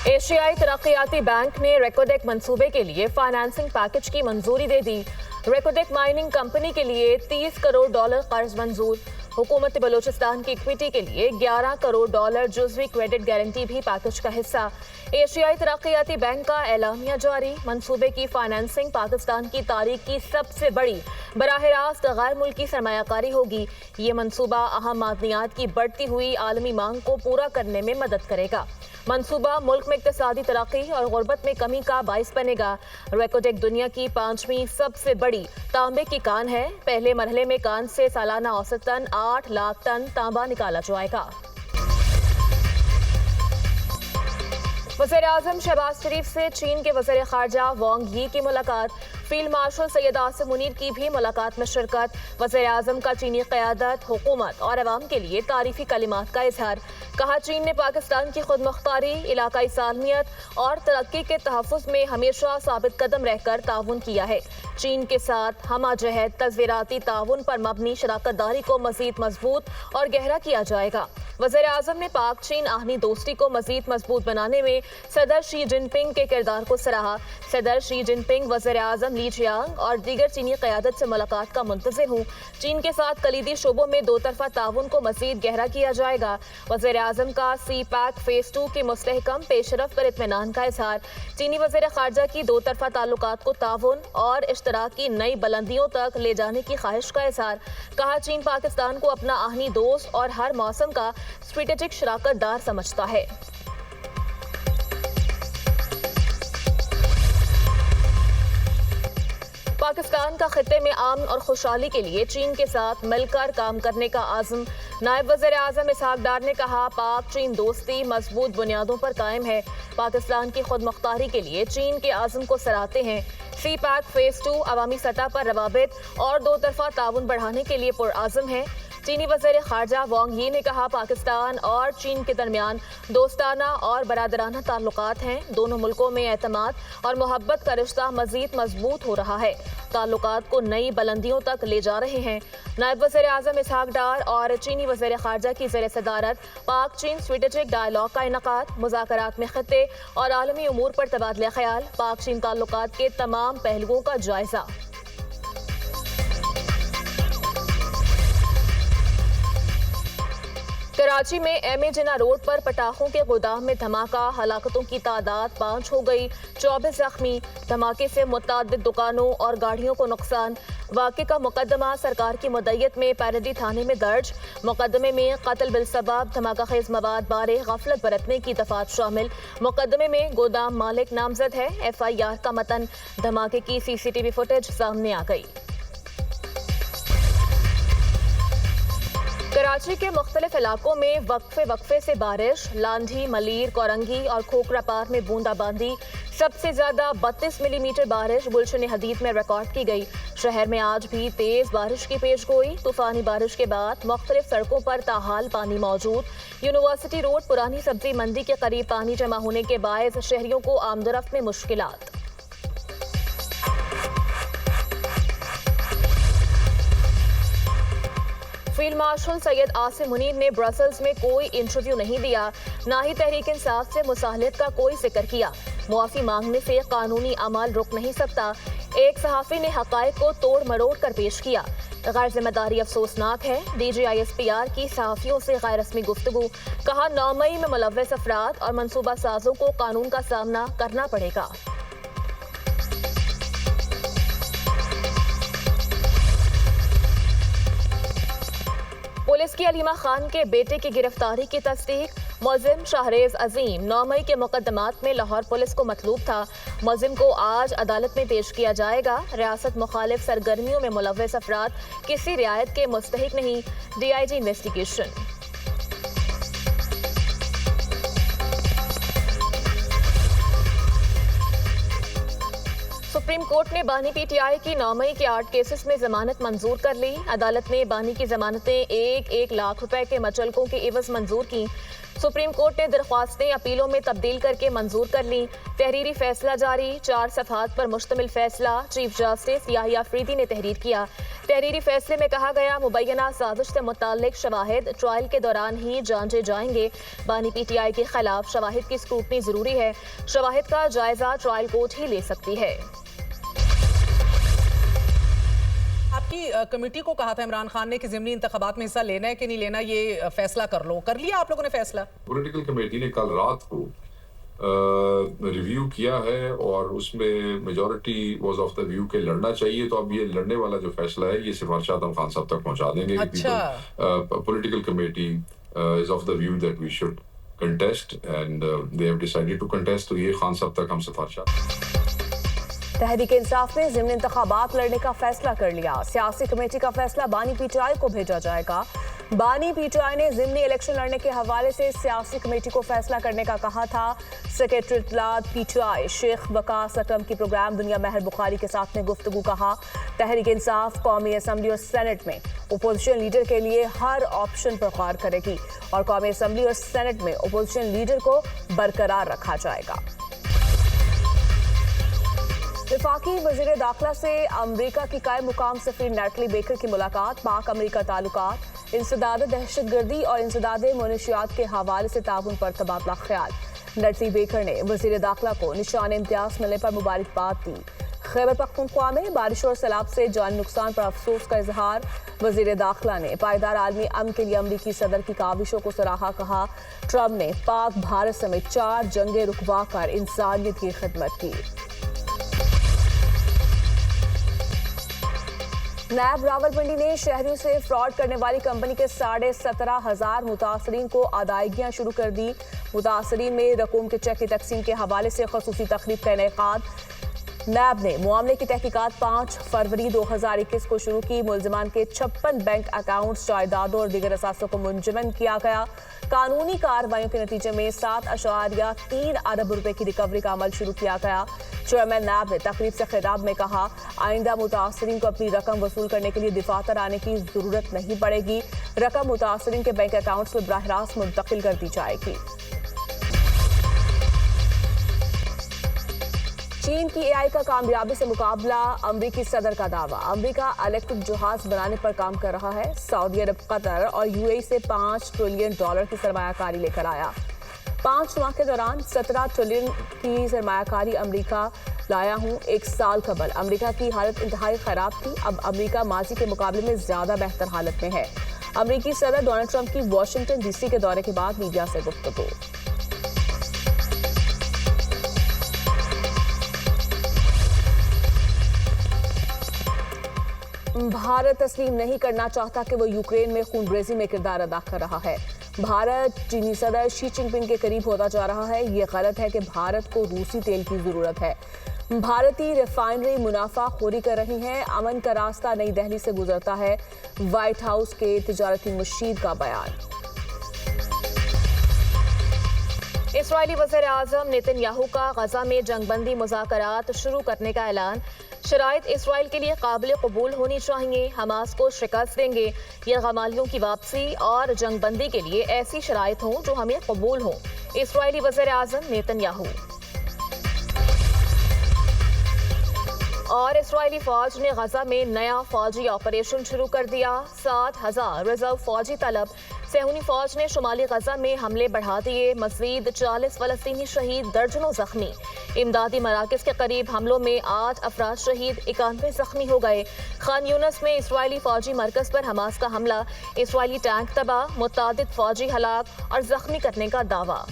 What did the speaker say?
एशियाई तरक्याती बैंक ने रेकोडेक मंसूबे के लिए फाइनेंसिंग पैकेज की मंजूरी दे दी। रेकोडेक माइनिंग कंपनी के लिए $30 करोड़ कर्ज मंजूर। हुकूमत बलूचिस्तान की इक्विटी के लिए $11 करोड़ जुज़वी क्रेडिट गारंटी भी पैकेज का हिस्सा। एशियाई तरक्याती बैंक का एलामिया जारी। मंसूबे की फाइनेंसिंग पाकिस्तान की तारीख की सबसे बड़ी बराह रास्त गैर मुल्की सरमायाकारी होगी। ये मंसूबा अहम मादनियात की बढ़ती हुई आलमी मांग को पूरा करने में मदद करेगा। मंसूबा मुल्क में इक्तिसादी तरक्की और गुर्बत में कमी का बाइस बनेगा। रेकोडेक दुनिया की 5वीं सबसे बड़ी तांबे की कान है। पहले मरहले में कान से सालाना औसतन 8 लाख टन तांबा निकाला जाएगा। वज़ीर-ए-आज़म शहबाज शरीफ से चीन के वज़ीर ख़ारजा वांग यी की मुलाकात। फील्ड मार्शल सैयद आसिम मुनीर की भी मुलाकात में शिरकत। वज़ीर-ए-आज़म का चीनी क़यादत, हुकूमत और अवाम के लिए तारीफ़ी कलिमात का इजहार। कहा, चीन ने पाकिस्तान की खुद मुख्तारी, इलाकाई सालमियत और तरक्की के तहफ़्फ़ुज़ में हमेशा साबित कदम रहकर ताउन किया है। चीन के साथ हमाजहत तज़वीराती ताउन पर मबनी शराकत दारी को मज़ीद मजबूत और गहरा किया जाएगा। वज़ीर-ए-आज़म ने पाक चीन आहनी दोस्ती को मज़ीद मजबूत बनाने में सदर शी जिनपिंग के किरदार को सराहा। सदर शी जिनपिंग, वज़ीर-ए-आज़म ली चियांग और दीगर चीनी क़यादत से मुलाकात का मुंतज़िर हूँ। चीन के साथ कलीदी शोबों में दो तरफ़ा ताउन को मज़ीद गहरा किया जाएगा। वज़ीर-ए-आज़म का सी-पैक फ़ेज़ 2 के मुस्तहकम पेशरफ़ पर इत्मीनान का इज़हार। चीनी वज़ीर ख़ारजा की दो तरफ़ा ताल्लुकात को ताउन और इश्तराक की नई बुलंदियों तक ले जाने की ख्वाहिश का इज़हार। कहा, चीन पाकिस्तान को अपना आहनी दोस्त और हर मौसम का स्ट्रेटेजिक शराकत दार समझता है। पाकिस्तान का खित्ते में अमन और खुशहाली के लिए चीन के साथ मिलकर काम करने का आज़म। नायब वज़ीर-ए-आज़म इसहाक डार ने कहा, पाक चीन दोस्ती मजबूत बुनियादों पर कायम है। पाकिस्तान की खुद मुख्तारी के लिए चीन के आज़म को सराहते हैं। सी-पैक फ़ेज़ 2 अवामी सतह पर रवाबित और दो तरफ़ा ताउन बढ़ाने के लिए पुरआज़म है। चीनी वज़ीर ख़ारजा वांग यी ने कहा, पाकिस्तान और चीन के दरमियान दोस्ताना और बरादराना ताल्लुकात हैं। दोनों मुल्कों में एतमाद और मोहब्बत का रिश्ता मज़ीद मजबूत हो रहा है। ताल्लुकात को नई बुलंदियों तक ले जा रहे हैं। नायब वज़ीर-ए-आज़म इसहाक डार और चीनी वज़ीर ख़ारजा की ज़ेर सदारत पाक चीन स्ट्रेटेजिक डायलॉग का इनक़ाद। मुज़ाकरात में खित्ते और आलमी उमूर पर तबादला ख्याल। पाक चीन ताल्लुकात के तमाम पहलुओं का जायज़ा। कराची में एम ए जिना रोड पर पटाखों के गोदाम में धमाका। हलाकतों की तादाद 5 हो गई, 24 जख्मी। धमाके से मुतअद्दिद दुकानों और गाड़ियों को नुकसान। वाक़े का मुकदमा सरकार की मुद्दत में पैरडी थाने में दर्ज। मुकदमे में कत्ल बिलसबाब धमाका खेज मवाद बारे गफलत बरतने की दफात शामिल। मुकदमे में गोदाम मालिक नामजद है। FIR का मतन। धमाके की CCTV फुटेज सामने आ गई। कराची के मुख्तलिफ इलाकों में वक्फे से बारिश। लांधी, मलीर, कोरंगी और खोखरा पार में बूंदाबांदी। सबसे ज्यादा 32 मिलीमीटर बारिश गुलशन हदीद में रिकॉर्ड की गई। शहर में आज भी तेज बारिश की पेशगोई। तूफानी बारिश के बाद मुख्तलिफ सड़कों पर ताहाल पानी मौजूद। यूनिवर्सिटी रोड पुरानी सब्जी मंडी के करीब पानी जमा होने के बायस शहरियों को आमदरफ्त में मुश्किलात। फील्ड मार्शल सैयद आसिम मुनीर ने ब्रसल्स में कोई इंटरव्यू नहीं दिया, ना ही तहरीक इंसाफ से मुसाहलत का कोई जिक्र किया। मुआफ़ी मांगने से कानूनी अमल रुक नहीं सकता। एक सहाफ़ी ने हक़ाइक़ को तोड़ मरोड़ कर पेश किया। गैर जिम्मेदारी अफसोसनाक है। DGISPR की सहाफ़ियों से गैर रस्मी गुफ्तगू। कहा, 9 मई में मुलव्वस अफराद और मनसूबा साजों को कानून का सामना करना पड़ेगा। पुलिस की अलीमा खान के बेटे की गिरफ्तारी की तस्दीक। मुलजिम शाहरेज अजीम 9 मई के मुकदमात में लाहौर पुलिस को मतलूब था। मुलजिम को आज अदालत में पेश किया जाएगा। रियासत मुखालिफ सरगर्मियों में मुलव्वस अफराद किसी रियायत के मुस्तहिक नहीं। DIG investigation. सुप्रीम कोर्ट ने बानी पीटीआई की 9 मई के 8 केसेस में जमानत मंजूर कर ली। अदालत ने बानी की जमानतें 1-1 लाख रुपए के मचलकों के एवज मंजूर की। सुप्रीम कोर्ट ने दरख्वास्तें अपीलों में तब्दील करके मंजूर कर ली। तहरीरी फैसला जारी, 4 सफ़हात पर मुश्तमिल फैसला चीफ जस्टिस याहिया अफरीदी ने तहरीर किया। तहरीरी फैसले में कहा गया, मुबैना साजिश से मुताल्लिक शवाहिद ट्रायल के दौरान ही जांचे जाएंगे। बानी पीटीआई के खिलाफ शवाहिद की स्क्रूटनी जरूरी है। शवाहिद का जायजा ट्रायल कोर्ट ही ले सकती है। आपकी कमेटी को कहा था इमरान खान ने कि ज़िमनी इंतखाबात में हिस्सा लेना है कि नहीं लेना, ये फैसला कर लो। कर लिया आप लोगों ने फैसला? पॉलिटिकल कमेटी ने कल रात को रिव्यू किया है और उसमें majority was of the view के लड़ना चाहिए। तो अब ये लड़ने वाला जो फैसला है ये सिफारिशात हम खान साहब तक पहुंचा देंगे। अच्छा। Political committee is of the view that we should contest and they have decided to contest. तो ये खान साहब तक हम सिफारिशात। तहरीक इंसाफ ने ज़िमनी इंतखाबात लड़ने का फैसला कर लिया। सियासी कमेटी का फैसला बानी पीटीआई को भेजा जाएगा। बानी पीटीआई ने ज़िमनी इलेक्शन लड़ने के हवाले से सियासी कमेटी को फैसला करने का कहा था। सेक्रेटरी इत्तलात पीटीआई शेख वकास अकरम की प्रोग्राम दुनिया महर बुखारी के साथ में गुफ्तगू कहा, तहरीक इंसाफ कौमी असम्बली और सेनेट में अपोजिशन लीडर के लिए हर ऑप्शन पर गौर करेगी और कौमी असम्बली और सेनेट में अपोजिशन लीडर को बरकरार रखा जाएगा। वफाकी वज़ीर दाखिला से अमरीका की कायम मुकाम सफ़ीर नैटली बेकर की मुलाकात। पाक अमरीका ताल्लुकात इंसदाद दहशतगर्दी और इंसदाद मनशियात के हवाले से ताउन पर तबादला ख्याल। नैटली बेकर ने वज़ीर दाखिला को निशान इम्तियाज़ मिलने पर मुबारकबाद दी। खैबर पख्तूनख्वा में बारिश और सैलाब से जानी नुकसान पर अफसोस का इजहार। वज़ीर दाखिला ने पायदार आलमी अमन के लिए अमरीकी सदर की काविशों को सराहा। कहा, ट्रम्प ने पाक भारत समेत 4 जंगें रुकवा कर इंसानियत की खिदमत की। नैब रावलपिंडी ने शहरियों से फ्रॉड करने वाली कंपनी के 17,500 मुतासरीन को अदायगियां शुरू कर दी। मुतासरीन में रकूम के चेक की तकसीम के हवाले से खसूसी तकरीब का इनेकाद। नैब ने मामले की तहकीकात 5 फरवरी 2021 को शुरू की। मुलजमान के 56 बैंक अकाउंट्स, जायदादों और दीगर असासों को मुंजमन किया गया। कानूनी कार्रवाइयों के नतीजे में 7.3 अरब रुपए की रिकवरी का अमल शुरू किया गया। चेयरमैन नैब ने तकरीब से खिताब में कहा, आइंदा मुतासरीन को अपनी रकम वसूल करने के लिए दफातर आने की जरूरत नहीं पड़ेगी। रकम मुतासरीन के बैंक अकाउंट्स में बराह रास्त मुंतकिल कर दी जाएगी। चीन की एआई का कामयाबी से मुकाबला, अमरीकी सदर का दावा। अमरीका इलेक्ट्रिक जहाज बनाने पर काम कर रहा है। सऊदी अरब, कतर और यूएई से $5 ट्रिलियन की सरमायाकारी लेकर आया। 5 माह के दौरान 17 ट्रिलियन की सरमायाकारी अमरीका लाया हूँ। 1 साल कबल अमरीका की हालत इंतहाई खराब थी। अब अमरीका माजी के मुकाबले में ज्यादा बेहतर हालत में है। अमरीकी सदर डोनाल्ड ट्रंप की वाशिंगटन डीसी के दौरे के बाद मीडिया से गुफ्तगू। भारत तस्लीम नहीं करना चाहता कि वो यूक्रेन में खूनरेजी में किरदार अदा कर रहा है। भारत चीनी सदर शी जिनपिंग के करीब होता जा रहा है। ये गलत है कि भारत को रूसी तेल की जरूरत है। भारतीय रिफाइनरी मुनाफा खोरी कर रही हैं। अमन का रास्ता नई दिल्ली से गुजरता है। व्हाइट हाउस के तिजारती मुशीर का बयान। इस्राएली वज़ीर आज़म नेतन्याहू का गजा में जंगबंदी मुज़ाकरात शुरू करने का ऐलान। शराइत इसराइल के लिए काबिल कबूल होनी चाहिए। हमास को शिकस्त देंगे। यरगमालियों की वापसी और जंगबंदी के लिए ऐसी शराइत हों जो हमें कबूल हों। इस्राएली वज़ीर आज़म नेतन्याहू। और इस्राएली फौज ने गजा में नया फौजी ऑपरेशन शुरू कर दिया। 7,000 रिजर्व फौजी तलब। सेहूनी फौज ने शुमाली गजा में हमले बढ़ा दिए। मज़ीद 40 फलस्तीनी शहीद, दर्जनों जख्मी। इमदादी मराकज के करीब हमलों में 8 अफराद शहीद, 91 जख्मी हो गए। खान यूनस में इस्राएली फौजी मरकज पर हमास का हमला। इस्राएली टैंक तबाह, मुतादिद फौजी हलाक और जख्मी करने का दावा।